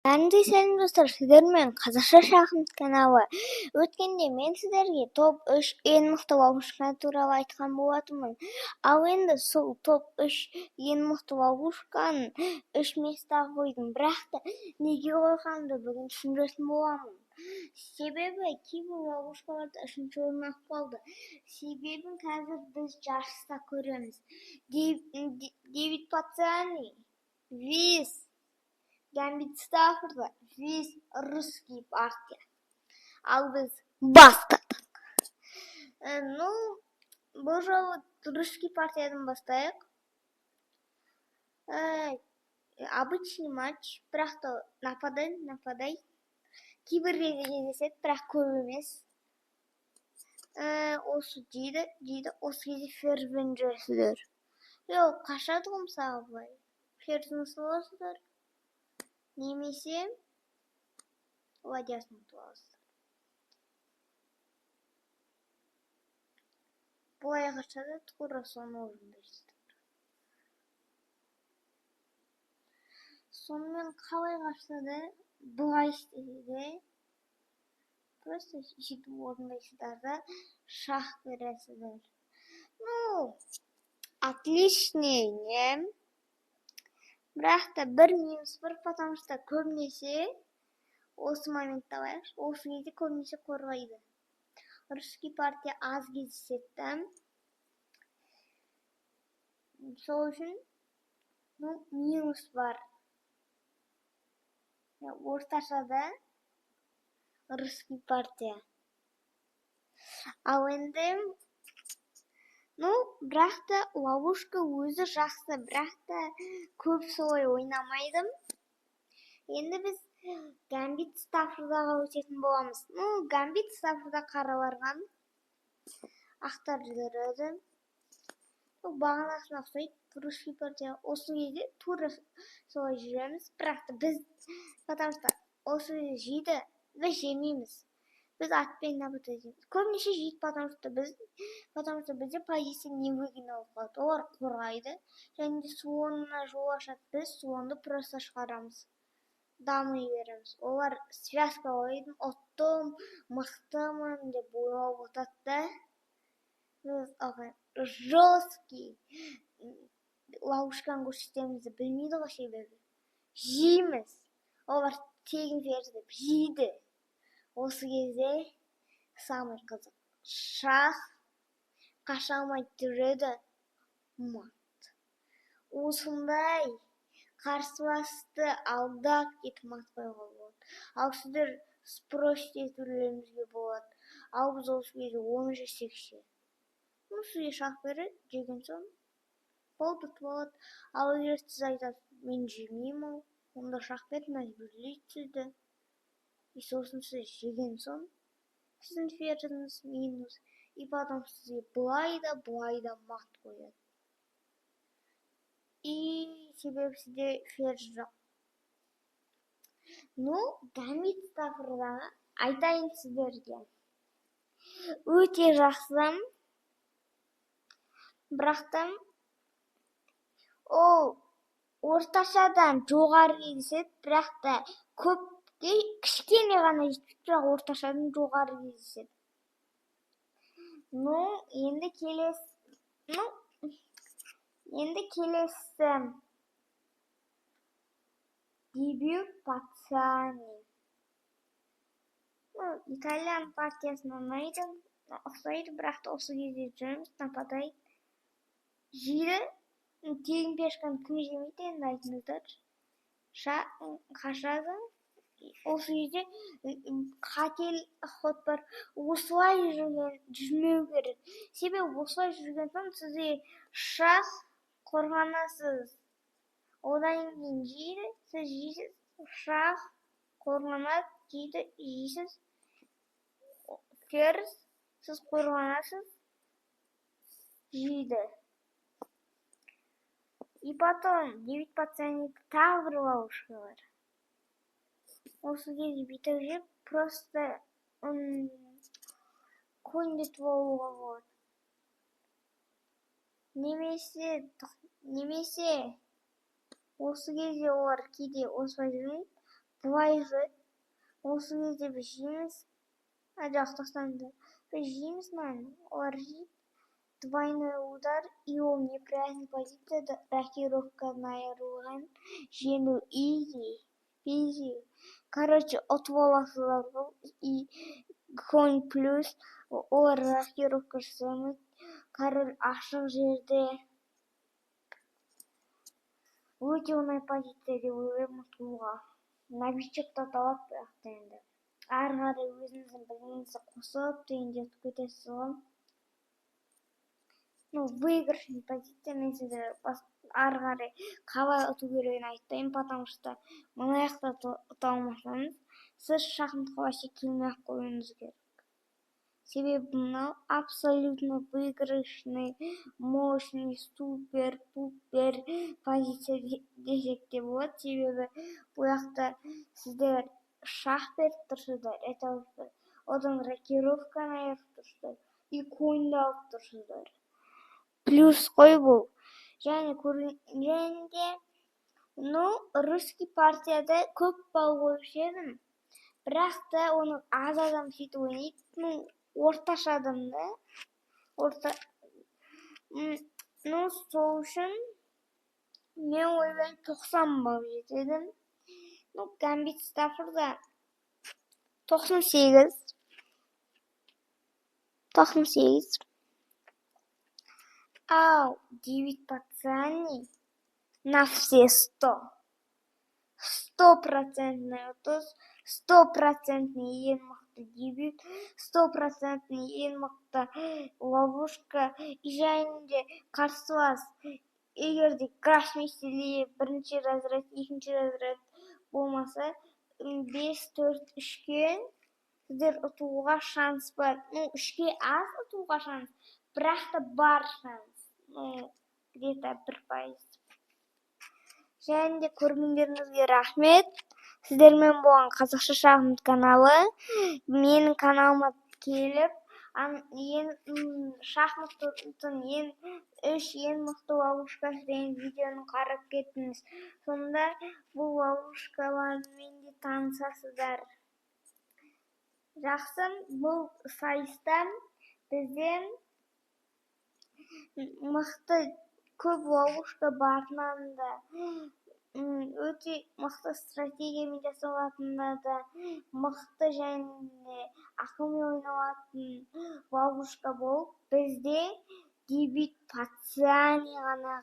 Бәріңізге сәлем достар, сіздермен қазақша шахмат каналы. Өткенде мен сіздерге топ 3 ең мықты ловушкалар туралы айтқан болатынмын. Ал енді сол топ 3 ең мықты ловушканы 3 местаға қойдым. Бірақ та неге қойғанымды бүгін түсіндіретін боламын. Себебі кейбір ловушкаларда 3-ші орын қалды. Себебін қазір біз жарыста көреміз. Дэвид Пацани, Виз Гамбит Стаффорда, Виз русский партия. Ал біз бастадық. Бұл жолы русский партиядан бастайық. Обычный матч, бірақ та нападай. Кейбір кезде кездеседі, бірақ көп емес. Осы дейді, осы кезде ферзбен жүресіздер. Қашады ғой мысалы былай. Ферзін саласыздар. Немесе ладьясын туасыздар. Былай қашады, тура соны орындаysыздар. Сонымен қалай қашады, былай істесе, просто сөйтіп орындайсыздар да шах бересіздер. Отличный, не? Бірақ та бір минус бар, потому что көбінесе осы моментті алайықшы, осы кезде көбінесе қорғайды. Русский партия аз кездеседі. Сол үшін минус бар. Орташада русский партия. Ал енді бірақ та ловушка өзі жақсы, бірақ та көп солай ойнамайды. Енді біз Гамбит Стаффордаға өтетін боламыз. Гамбит Стаффорда қараларған ақтар жүреді. Бағанасына ұқсайды, русский партия. Осы кезде тура солай жүреміз, бірақ та біз, потому что осы кезде жейді, біз жемейміз. Біз атпен нападать. Көбінесе жейді, потому что бізде позиция невыгодно болады. Олар қорғайды, және де слонына жол ашады. Біз слонды просто шығарамыз. Дамы береміз. Олар связка ойын, оттым, мықтымын деп ойлап отырады. Біз жесткий ловушканы көрсетемізді білмейді ғой себебі. Жейміз. Олар тегін ферзь деп жейді. Осы кезде самый қызық. Шах қаша алмайды жүреді. Мат. Осындай қарсыласты алдап кетіп мат қойға болады. Ал сіздер спросить етулеріңізге болады. Ал біз осы кезде 10 жесекше. Сізге шах береді, жеген соң болды болады. Ал егер сіз айтасыз, мен жемеймін, онда шах беріп мәжбүрлейді сізді. И сосын сіз жеген соң сіздің ферзіңіз минус. И потом сізге былай да мат қояды. И себебі сізде ферзь жоқ. Гамбит Стаффордаға айтайын сіздерге. Өте жақсы. Бірақ та ол орташадан жоғары кездеседі, бірақ та көпке кішкене ғана жетпейді, бірақ орташадан жоғары кездеседі. Енді келесі Дэвид Пацани. Итальян партиясына ұқсайды, бірақ та осы кезде жүреміз, нападайды. Жейді, тегін пешканы кім жемейді, енді айтыңыздар. Қашады. Осы кезде қател ход бар. Осылай жүрмеу керек. Себебі осылай жүрген соң сізде шах қорғанасыз. Одан кейін жейді, сіз жейсіз. Шах қорғанады, жейді, жейсіз. Ферзь, сіз қорғанасыз, жейді. И потом Дэвид Пацани тағы бір ловушка бар. Осы кезде бүйтіп жеп, просто көндетіп алуға болады. Немесе осы кезде олар кейде осылай жүрмейді, былайғы осы кезде біз жейміз. Жоқ, тоқсанды. Біз жейміз мынаны. Олар жейді. Двойной удар, и он неправильная позиция, рокировкадан айырылған, жеңу изи. Короче, ұтып аласыздар ғой. И конь плюс, олар рокировка жасамайды. Король ашық жерде. Өте оңай позиция деп ойлаймын ұтылуға. Новичокта табады бірақ енді. Ары қарай өзіңіздің біліміңізді қосып дегенде ұтып кетесіз ғой. Выигрышный позиция, мен сізді ары қарай қалай ұту керегін айтпаймын, потому что мына жақта ұта алмасаңыз, сіз шахматқа вообще келмей-ақ қоюыңыз керек. Себебі мынау абсолютно выигрышный, мощный, супер, пупер позиция десек те болады. Себебі бұл жақта сіздер шах беріп тұрсыздар, одан рокировканы айырып тұрсыздар, и коньді алып тұрсыздар. Плюс қой бұл. Және русский партияда көп балл қойып едім. Бірақ та оның аз адам сөйтіп ойнайды. Орташа адам да. Сол үшін мен ойлаймын 90 балл жетеді. Гамбит Стаффорда 98. Ал Дэвид Пацани на все 100. 100% ұтыс, 100% ең мықты дебют, 100% ең мықты ловушка. Және де қарсылас егерде гроссмейстерлер бірінші разряд, екінші разряд болмаса, 5-4-3-ке сіздер ұтуға шанс бар. 3-ке аз ұтуға шанс, бірақ та бар шанс. Где-то 1%. Және де көргендеріңізге рахмет. Сіздермен болған қазақша шахмат каналы. Менің каналыма келіп, шахматтың ең мықты ловушкасы деген видеоны қарап кеттіңіз. Сонда бұл ловушкалармен де танысасыздар. Жақсы, бұл сайыста бізден мықты көп ловушка барынан да, өте мықты стратегиямен жасалатынында да, мықты және ақылмен ойналатын ловушка болып, бізде Дэвид Пацани ғана